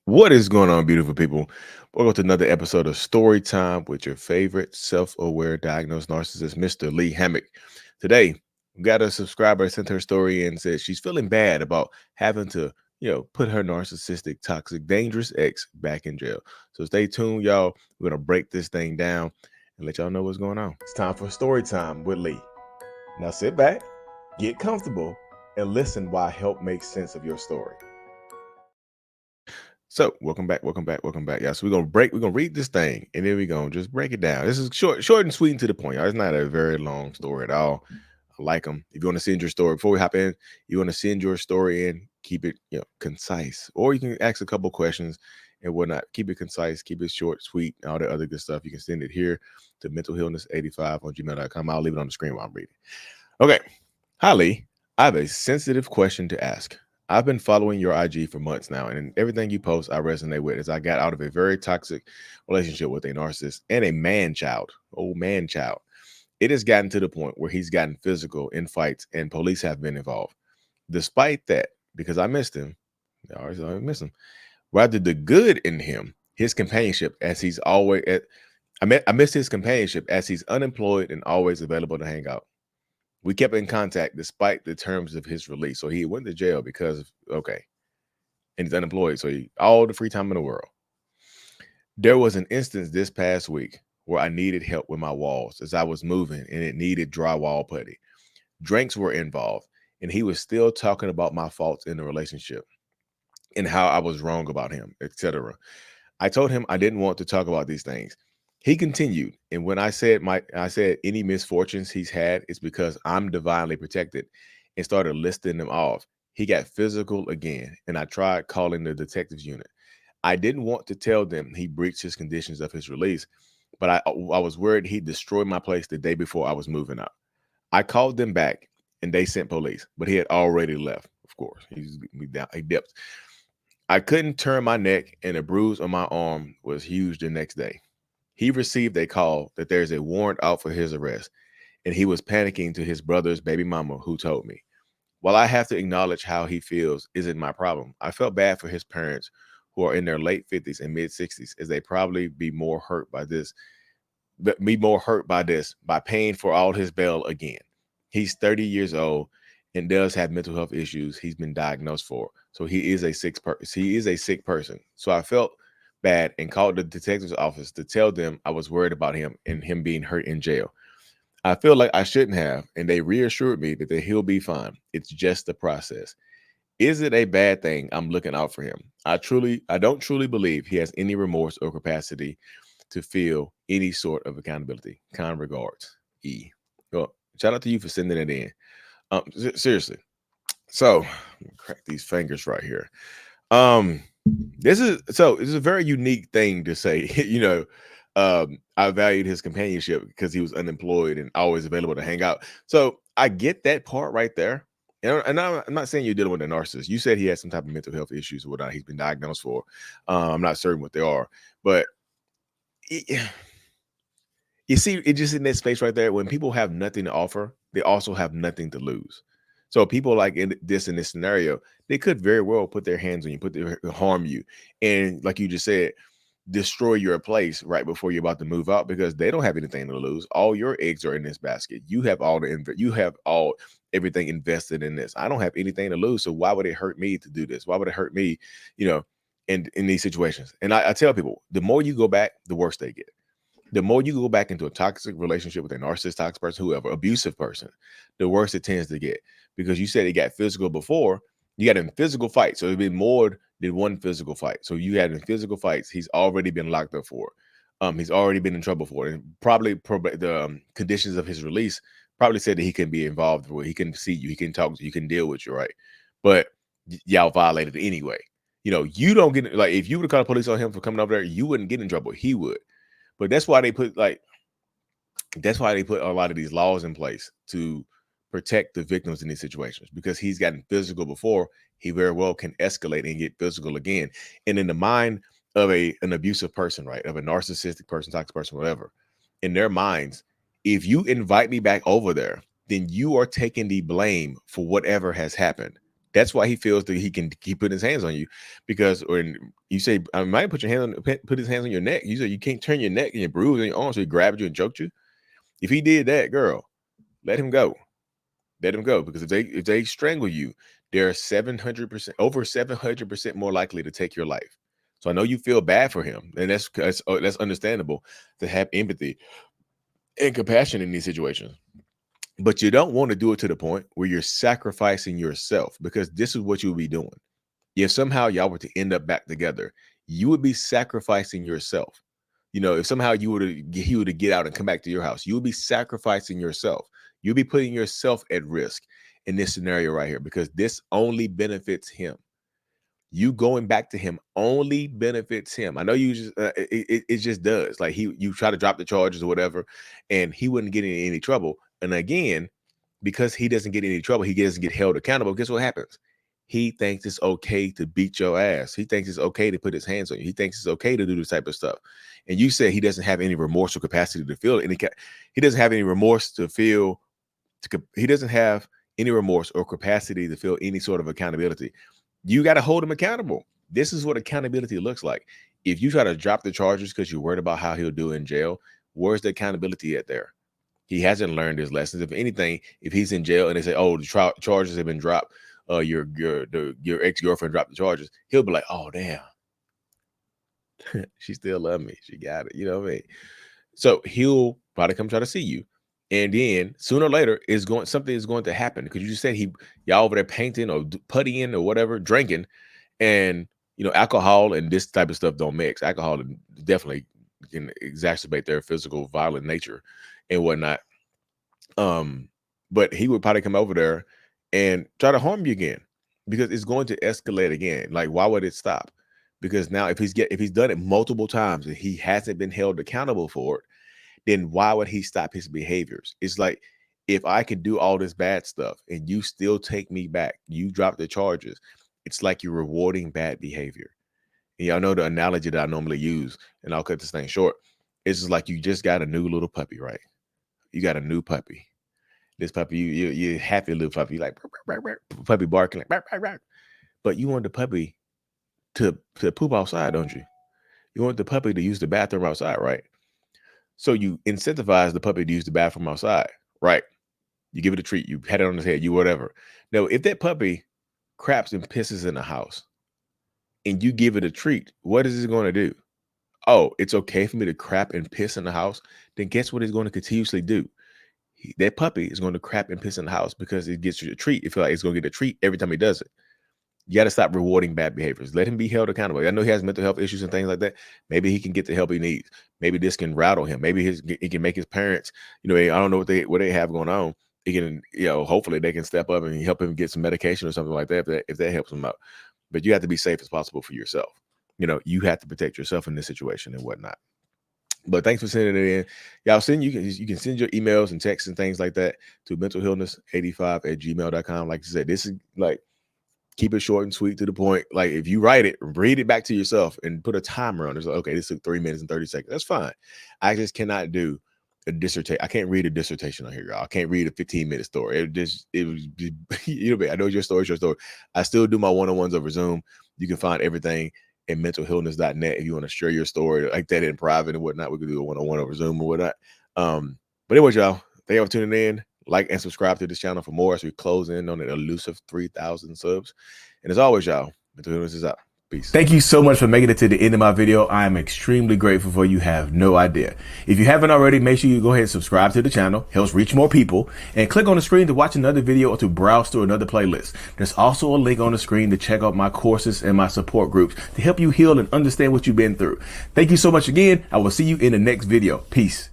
What is going on, beautiful people? Welcome to another episode of Story Time with your favorite self-aware diagnosed narcissist, Mr. Lee Hammock. Today, we got a subscriber sent her story and said she's feeling bad about having to, put her narcissistic, toxic, dangerous ex back in jail. So stay tuned, y'all. We're gonna break this thing down and let y'all know what's going on. It's time for Story Time with Lee. Now sit back, get comfortable, and listen while I help make sense of your story. So welcome back. Yeah, so we're gonna read this thing and then we're gonna just break it down. This is short and sweet and to the point, y'all. It's not a very long story at all. I like them. If you want to send your story before we hop in, you want to send your story in, keep it concise. Or you can ask a couple questions and whatnot. Keep it concise, keep it short, sweet, all the other good stuff. You can send it here to mentalhealness85 on gmail.com. I'll leave it on the screen while I'm reading. Okay. Hi Lee. I have a sensitive question to ask. I've been following your IG for months now, and everything you post, I resonate with. As I got out of a very toxic relationship with a narcissist and a man child, old man child. It has gotten to the point where he's gotten physical in fights, and police have been involved. Despite that, because I missed him, I miss him. Rather the good in him, his companionship, as he's always. I miss his companionship as he's unemployed and always available to hang out. We kept in contact despite the terms of his release. So he went to jail because of, okay, and he's unemployed. So he all the free time in the world. There was an instance this past week where I needed help with my walls as I was moving and it needed drywall putty. Drinks were involved, and he was still talking about my faults in the relationship and how I was wrong about him, etc. I told him I didn't want to talk about these things. He continued, and when I said any misfortunes he's had is because I'm divinely protected, and started listing them off. He got physical again, and I tried calling the detectives unit. I didn't want to tell them he breached his conditions of his release, but I was worried he'd destroy my place the day before I was moving out. I called them back, and they sent police, but he had already left. Of course, he dipped. I couldn't turn my neck, and a bruise on my arm was huge the next day. He received a call that there's a warrant out for his arrest, and he was panicking to his brother's baby mama, who told me. While I have to acknowledge how he feels isn't my problem, I felt bad for his parents who are in their late 50s and mid 60s, as they probably be more hurt by this, by paying for all his bail again. He's 30 years old and does have mental health issues he's been diagnosed for. So he is a sick person. So I felt bad and called the detective's office to tell them I was worried about him and him being hurt in jail. I feel like I shouldn't have, and they reassured me that he'll be fine. It's just the process. Is it a bad thing I'm looking out for him? I don't truly believe he has any remorse or capacity to feel any sort of accountability. Kind regards, E. Well, shout out to you for sending it in. Seriously. So, crack these fingers right here. Um, this is a very unique thing to say. I valued his companionship because he was unemployed and always available to hang out. So I get that part right there. And I'm not saying you're dealing with a narcissist. You said he has some type of mental health issues or whatnot he's been diagnosed for. I'm not certain what they are, but it, you see, it just in that space right there. When people have nothing to offer, they also have nothing to lose. So people like in this scenario, they could very well put their hands on you, harm you, and like you just said, destroy your place right before you're about to move out because they don't have anything to lose. All your eggs are in this basket. You have all everything invested in this. I don't have anything to lose, so why would it hurt me to do this? Why would it hurt me? You know, in these situations. And I tell people, the more you go back, the worse they get. The more you go back into a toxic relationship with a narcissist, toxic person, whoever, abusive person, the worse it tends to get. Because you said it got physical before, you got in physical fight. So it's been more than one physical fight. So you had in physical fights, he's already been locked up for. He's already been in trouble for it. And probably the conditions of his release probably said that he can be involved where he can see you, he can talk to you, he can deal with you, right? But y'all violated it anyway. You don't get like if you would have called the police on him for coming over there, you wouldn't get in trouble. He would. But that's why they put a lot of these laws in place to protect the victims in these situations because he's gotten physical before. He very well can escalate and get physical again. And in the mind of an abusive person, right, of a narcissistic person, toxic person, whatever, in their minds, if you invite me back over there, then you are taking the blame for whatever has happened. That's why he feels that he can keep putting his hands on you, because when you say, I might put his hands on your neck, you say you can't turn your neck and you're bruised on your arm, so he grabbed you and choked you. If he did that, girl, let him go. Let him go, because if they strangle you, they're 700%, over 700% more likely to take your life. So I know you feel bad for him, and that's understandable to have empathy and compassion in these situations. But you don't want to do it to the point where you're sacrificing yourself, because this is what you'll be doing. If somehow y'all were to end up back together, you would be sacrificing yourself. You know, if somehow he were to get out and come back to your house, you would be sacrificing yourself. You'll be putting yourself at risk in this scenario right here, because this only benefits him. You going back to him only benefits him. I know you just it just does. Like you try to drop the charges or whatever, and he wouldn't get in any trouble. And again, because he doesn't get any trouble, he doesn't get held accountable. Guess what happens? He thinks it's okay to beat your ass. He thinks it's okay to put his hands on you. He thinks it's okay to do this type of stuff. And you said he doesn't have any remorse or capacity to feel any. He doesn't have any remorse to feel. He doesn't have any remorse or capacity to feel any sort of accountability. You got to hold him accountable. This is what accountability looks like. If you try to drop the charges because you're worried about how he'll do in jail, where's the accountability at there? He hasn't learned his lessons. If anything, if he's in jail and they say, "Oh, the charges have been dropped," your ex-girlfriend dropped the charges, he'll be like, "Oh, damn, she still love me. She got it." You know what I mean? So he'll probably come try to see you. And then sooner or later something is going to happen, because you just said y'all over there painting or puttying or whatever, drinking, and alcohol and this type of stuff don't mix. Alcohol definitely can exacerbate their physical violent nature and whatnot. But he would probably come over there and try to harm you again, because it's going to escalate again. Like, why would it stop? Because now if he's done it multiple times and he hasn't been held accountable for it, then why would he stop his behaviors? It's like, if I could do all this bad stuff and you still take me back, you drop the charges, it's like you're rewarding bad behavior. And y'all know the analogy that I normally use, and I'll cut this thing short. It's just like you just got a new little puppy, right? You got a new puppy. This puppy, you're happy little puppy. You like puppy barking like, but you want the puppy to poop outside, don't you? You want the puppy to use the bathroom outside, right? So you incentivize the puppy to use the bathroom outside, right? You give it a treat, you pat it on his head, you whatever. Now, if that puppy craps and pisses in the house and you give it a treat, what is it going to do? Oh, it's okay for me to crap and piss in the house? Then guess what it's going to continuously do? That puppy is going to crap and piss in the house because it gets you a treat. It feels like it's going to get a treat every time he does it. You got to stop rewarding bad behaviors. Let him be held accountable. I know he has mental health issues and things like that. Maybe he can get the help he needs. Maybe this can rattle him. Maybe he can make his parents, I don't know what they have going on. He can, hopefully they can step up and help him get some medication or something like that if that helps him out. But you have to be safe as possible for yourself. You have to protect yourself in this situation and whatnot. But thanks for sending it in. Y'all you can send your emails and texts and things like that to mentalhealness85@gmail.com. Like I said, this is like, keep it short and sweet to the point. Like, if you write it, read it back to yourself and put a timer on it. It's like, okay, this took 3 minutes and 30 seconds. That's fine. I just cannot do a dissertation. I can't read a dissertation on here, y'all. I can't read a 15-minute story. It was I know your story's your story. I still do my one-on-ones over Zoom. You can find everything at mentalhealness.net if you want to share your story like that in private and whatnot. We could do a one-on-one over Zoom or whatnot. But anyways, y'all, thank you for tuning in. Like and subscribe to this channel for more as we close in on an elusive 3,000 subs. And as always, y'all, Mental Healness is out. Peace. Thank you so much for making it to the end of my video. I am extremely grateful for you. Have no idea. If you haven't already, make sure you go ahead and subscribe to the channel. Helps reach more people. And click on the screen to watch another video or to browse through another playlist. There's also a link on the screen to check out my courses and my support groups to help you heal and understand what you've been through. Thank you so much again. I will see you in the next video. Peace.